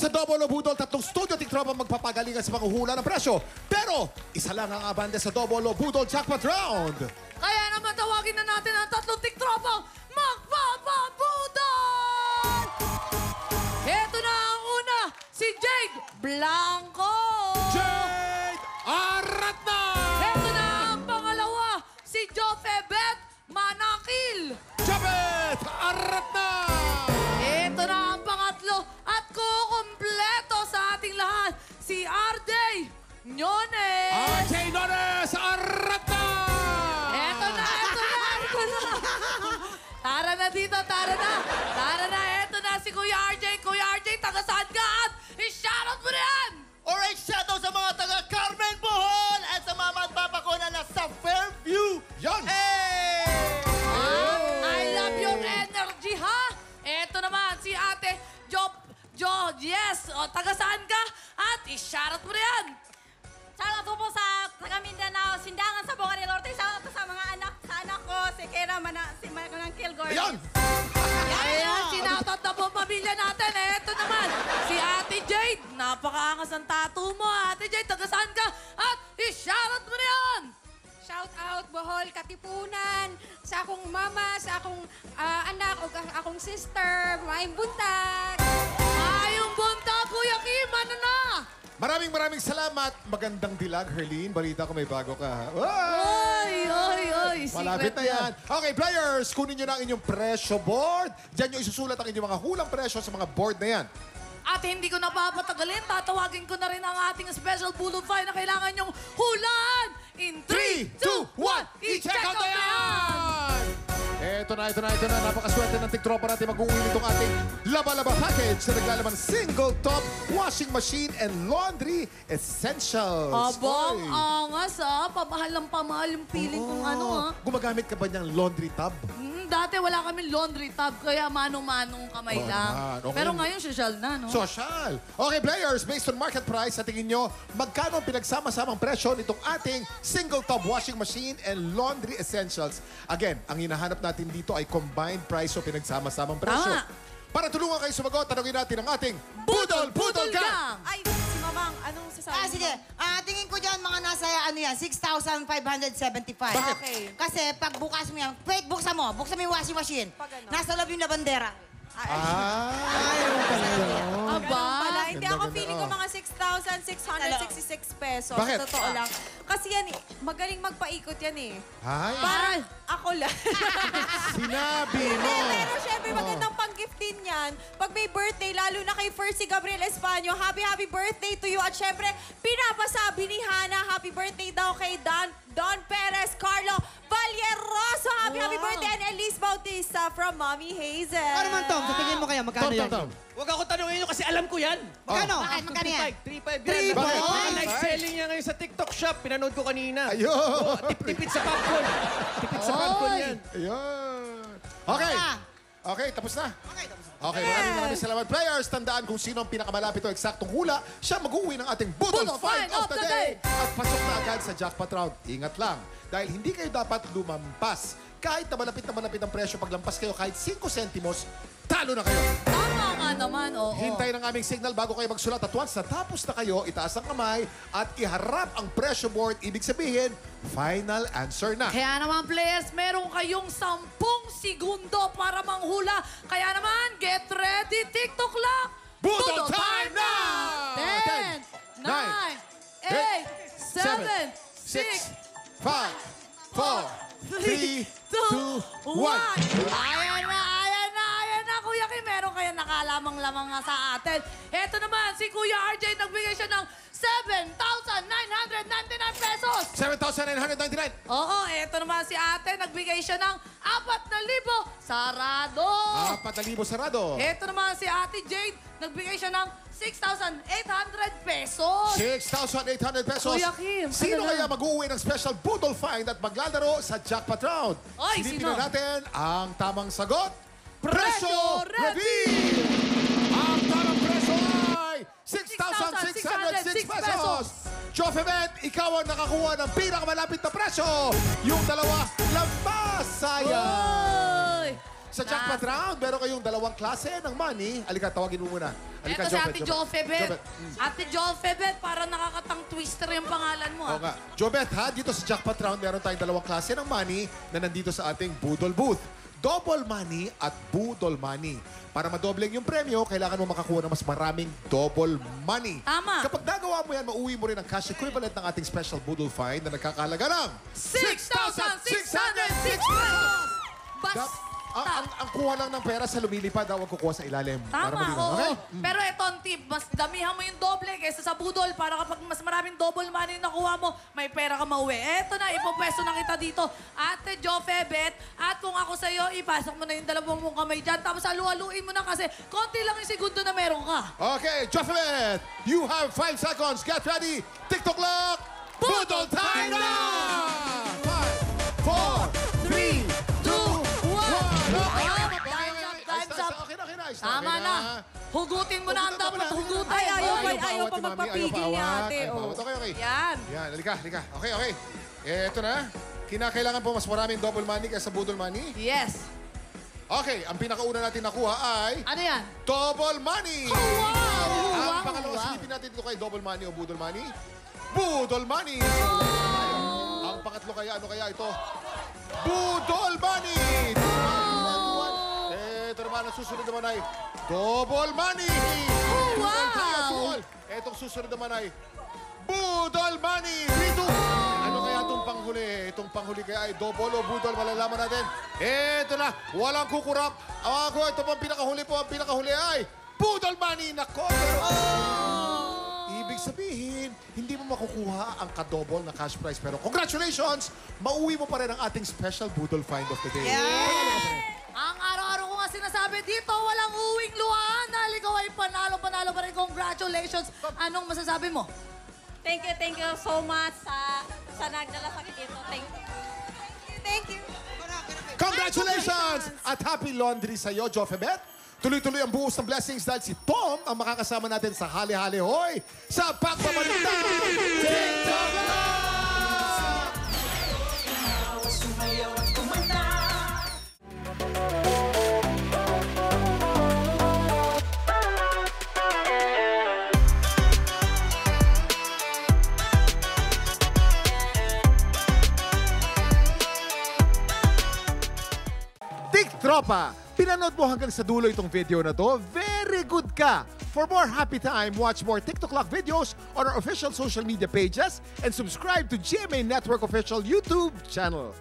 sa Double o Budol, tatlong studio tiktropa magpapagalingan sa panguhula ng presyo. Pero, isa lang ang abante sa Double o Budol Jackpot Round. Kaya naman tawagin na natin ang tatlong tiktropang magpapabudol! Heto na ang una, si Jade Blanco! Jade Aratna! Heto na ang pangalawa, si Jofebet Manakil! Jabet Aratna! Heto na ang pangatlo at kukumpleto sa ating lahat, si RJ Nyones! RJ Nones Aratna! Eto na! Tara na dito, tara na! Tara na, eto na si Kuya RJ. Kuya RJ, taga saan ka? At i-shoutout mo na yan! Alright, shoutout sa mga taga Carmen Bohol at sa mga magpapakuna na sa Fairview. Yan! Hey! I love your energy, ha? Eto naman, si Ate yes! O, taga saan ka? At i-shoutout mo na yan! Shoutout po sa taga Mindanao, Sindangan sa Bongga del Norte. Shoutout sa mga anak, ko, si Kera, si Michael Kilgore. Ayan! Ayan, sinoutout na po pamilya natin. Eto naman, si Ate Jade. Napakaangas ang tattoo mo, Ate Jade. Taga saan ka? At i-shoutout mo na yan! Shout out Bohol, Katipunan, sa akong mama, sa akong anak, o akong sister, maayong buntag. Ayong buntag, Kuya Kim, ano na? Maraming salamat. Magandang dilag, Herlene. Balita ko may bago ka. ha? Oy! Malapit na yan. Okay, players, kunin nyo na ang inyong presyo board. Diyan nyo isusulat ang inyong mga hulang presyo sa mga board na yan. At hindi ko napapatagalin, tatawagin ko na rin ang ating special bullet file na kailangan nyong hulaan. In 3, 2, 1, I-check out na yan! Ito na. Napakaswerte ng tiktropa natin mag-uwi nitong ating laba-laba package na naglalaman single top washing machine and laundry essentials. Abang Oy. angas, ha? Pamahal yung feeling kung ano, ha? Gumagamit ka ba niyang laundry tub? Dati wala kami laundry tub, kaya manong-manong kamay Oo lang. naman. Okay. Pero ngayon, social na, no? Social. Okay, players, based on market price, sa tingin nyo, magkano ang pinagsama-samang presyo nitong ating single tub washing machine and laundry essentials? Again, ang hinahanap natin dito ay combined price o pinagsama-samang presyo. Tama. Para tulungan kayo sumagot, tanongin natin ang ating Budol Gang! Ay, si Mamang, anong sasabi Sige. Tingin ko dyan mga nasa, 6,575. Bakit? Okay. Kasi pag bukas mo yan, wait, buksan mo yung washing machine. Pag ano? Nasa loob yung na bandera. Aba? Pala, hindi Ganda, ako ganda. feeling ko mga 6,666 pesos. Bakit? Sa totoo lang. Kasi yan, magaling magpaikot yan eh. Ay, Parang ako lang. sinabi mo. Pero syempre, magandang pang-gift din yan. Pag may birthday, lalo na kay First si Gabriel Españo, happy birthday to you. At syempre, pinapasabi ni Hana, happy birthday daw kay Don Perez, Carlo Valleroso. Happy birthday, and Elise Bautista from Mommy Hazel. Ano man, Tom? Sa tingin mo kaya magkano yan? Tom. Huwag ako tanongin nyo kasi alam ko yan. Magkano? Bakit? Magkano yan? 3.5 3.5? yan. Bakit? Live selling niya ngayon sa TikTok shop. Pinanood ko kanina. Ayun. Oh, tipid sa popcorn. Tipid sa popcorn yan. Ayun. Okay. Okay, tapos na. Okay, maraming salamat. Players, tandaan kung sino ang pinakamalapit o eksaktong hula, siya mag-uwi ng ating Budol Budol Find of the Day. At pasok na agad sa jackpot round. Ingat lang, dahil hindi kayo dapat lumampas. Kahit na malapit ang presyo, paglampas kayo kahit 5 sentimos, talo na kayo. Tama nga naman, oo. Hintay ng aming signal bago kayo magsulat. At once natapos na kayo, itaas ang kamay at iharap ang pressure board. Ibig sabihin, final answer na. Kaya naman, players, meron kayong 10 segundo para manghula. Kaya naman, get ready, TikTok clock! Budol time na! 10, 9, 8, 7, 6, 5, 4, 3, 2, 1. Ayan na, Kuya Kim. Meron kayo nakalamang-lamang nga sa atin. Ito naman, si Kuya RJ, nagbigay siya ng 7,999 pesos. 7,999. Oo, ito naman si ate, nagbigay siya ng 4,000 sarado. 4,000 sarado. Ito naman si ate Jade, nagbigay siya ng 6,800 pesos. 6,800 pesos. Kuya Kim, Sino ano kaya na? mag-uwi ng special Budol Find at maglalaro sa jackpot round? Oy, Silipin sino? na natin ang tamang sagot. Presyo Reveal! Ang tamang presyo ay 6,606 pesos. Jofebet, ikaw ang nakakuha ng pinakamalapit na presyo. Yung dalawa, lampas, sayang. Oy! Sa jackpot round, meron kayong dalawang klase ng money. Alika, tawagin mo muna. Alika, Ito si Ate Jofebet. Jobet. Ate Jofebet, para nakakatang twister yung pangalan mo. Oo nga. Jobet, ha? Dito sa jackpot round, meron tayong dalawang klase ng money na nandito sa ating Budol Booth. Double money at Budol money. Para madobleng yung premyo, kailangan mo makakuha ng mas maraming double money. Tama. Kapag nagawa mo yan, mauwi mo rin ang cash equivalent ng ating special Budol find na nagkakalaga ng 6,606 pesos! Ang kuha lang ng pera sa lumilipad, huwag kukuha sa ilalim. Para Tama, malinaw. oo. Okay? Pero ito ang tip, mas damihan mo yung doble kaysa sa budol para kapag mas maraming double money na nakuha mo, may pera ka mauwi. Eto na, ipopwesto na kita dito. Ate Jofebet, at kung ako sa'yo, ipasok mo na yung dalawang mong kamay dyan, tapos halu-haluin mo na kasi konti lang yung segundo na meron ka. Okay, Jofebet, you have 5 seconds. Get ready. TikTok clock. Budol time na! 5, 4, 3, 2, 1. Time's up. Okay na. Tama na. Hugutin mo na ang dapat hugutin. Ay, ayaw Ayaw pa magpapigil ni ate. Oh. Okay. Yan. Yan, halika. Okay. Eto na. Kinakailangan po mas maraming double money kaysa budol money. Yes. Okay, ang pinakauna natin nakuha ay Ano yan? double money. Wow! Ang Wow, pangalawang wow. silipin natin dito kay double money o budol money. Budol money. Ang pangatlo kaya, ano kaya ito? Budol money. Ito naman, ang susunod naman ay double money. Wow! Etong susunod naman ay budol money. 3, 2. Ano kaya itong panghuli? Itong panghuli kaya ay double o budol? Malalaman natin. Ito na, walang kukurap. Ito po ang pinakahuli po. Ang pinakahuli ay budol money. Nako! Ibig sabihin, hindi mo makukuha ang kadouble na cash prize. Pero congratulations! Mauwi mo pa rin ang ating special budol find of the day. Ang araw-araw ko nga sinasabi dito, walang uwing luhaan. Dahil ikaw ay panalo pa rin. Congratulations. Anong masasabi mo? Thank you so much sa nagdala sa akin dito. Thank you. Congratulations! At happy laundry sa'yo, Jofebet. Tuloy-tuloy ang buhos ng blessings dahil si Tom ang makakasama natin sa Hali-Hali Hoy sa pagbabalik ng TikTok Live! Tropa, pinanood mo hanggang sa dulo itong video na to, very good ka! For more happy time, watch more TikTok Clock videos on our official social media pages and subscribe to GMA Network official YouTube channel.